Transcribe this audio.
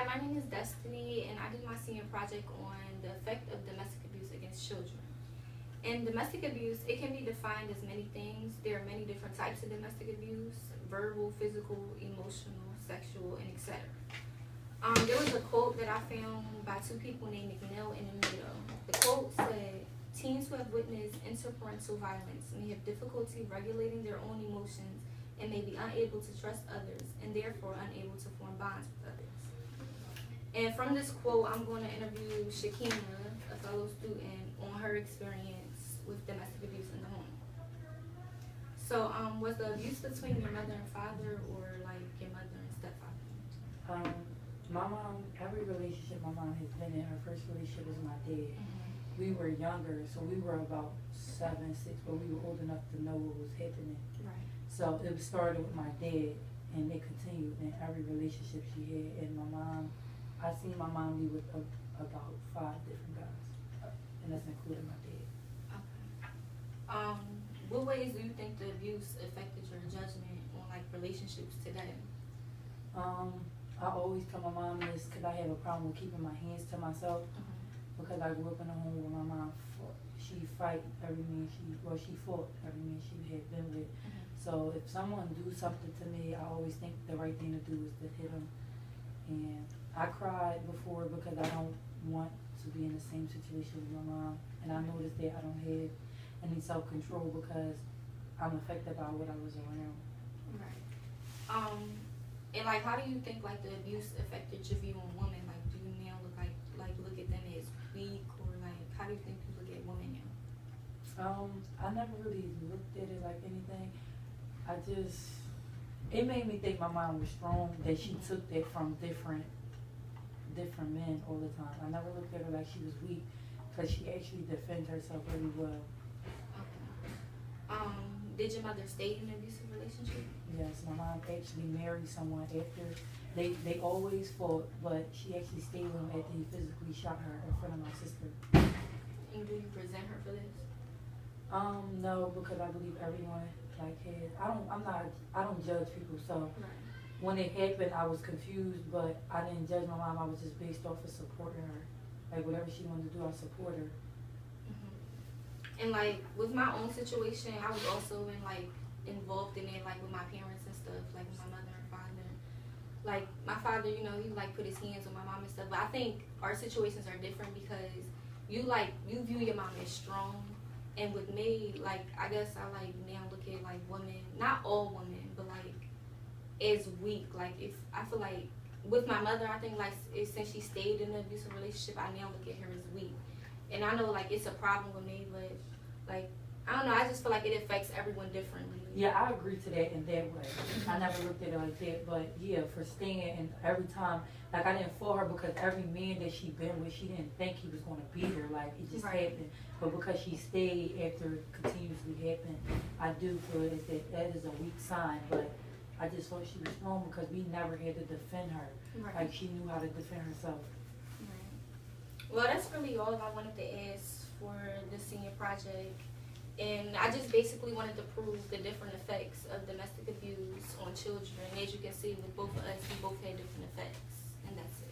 my name is Destiny, and I did my senior project on the effect of domestic abuse against children. And domestic abuse, it can be defined as many things. There are many different types of domestic abuse: verbal, physical, emotional, sexual, and etc. There was a quote that I found by two people named McNeil and Emilio. The quote said, "Teens who have witnessed interparental violence may have difficulty regulating their own emotions and may be unable to trust others and therefore unable to form bonds with others." And from this quote, I'm going to interview Shakina, a fellow student, on her experience with domestic abuse in the home. So, was the abuse between your mother and father, or like your mother and stepfather? My mom, every relationship my mom has been in, her first relationship was my dad. Mm-hmm. We were younger, so we were about 7, 6, but we were old enough to know what was happening. Right. So it started with my dad, and it continued in every relationship she had. And my mom, I seen my mom be with about 5 different guys, and that's including my dad. Okay. What ways do you think the abuse affected your judgment on like relationships today? I always tell my mom this because I have a problem with keeping my hands to myself. Mm-hmm. Because I grew up in a home where my mom fought. She fought every man she had been with. Mm-hmm. So if someone do something to me, I always think the right thing to do is to hit them. And I cried before because I don't want to be in the same situation with my mom. And I noticed that I don't have any self-control because I'm affected by what I was around. Right. And like, how do you think like the abuse affected your view on women? Like, do you now look at them as weak, or like, how do you think you look at women now? I never really looked at it like anything. It made me think my mom was strong, that she took that from different men all the time. I never looked at her like she was weak, because she actually defended herself really well. Okay. Did your mother stay in an abusive relationship? Yes, my mom actually married someone after. They always fought, but she actually stayed with him after he physically shot her in front of my sister. And do you present her for this? No, because I believe everyone has. I don't judge people. So right. When it happened, I was confused, but I didn't judge my mom. I was just based off of supporting her. Like whatever she wanted to do, I support her. And like with my own situation, I was also involved in it, like with my parents and stuff, like with my mother and father. Like my father, he like put his hands on my mom and stuff. But I think our situations are different because you view your mom as strong, and with me, like I guess I now look at like women, not all women, but like as weak. Like if I feel like with my mother, I think since she stayed in an abusive relationship, I now look at her as weak. And I know it's a problem with me, but I don't know, I just feel like it affects everyone differently. Yeah, I agree to that in that way. I never looked at it like that, but yeah, for staying, and every time, I didn't fall her because every man that she been with, she didn't think he was going to beat her, it just right. happened. But because she stayed after it continuously happened, I do feel that is a weak sign, but I just thought she was strong because we never had to defend her. Right. She knew how to defend herself. Well, that's really all I wanted to ask for the senior project. And I just basically wanted to prove the different effects of domestic abuse on children. As you can see with both of us, we both had different effects. And that's it.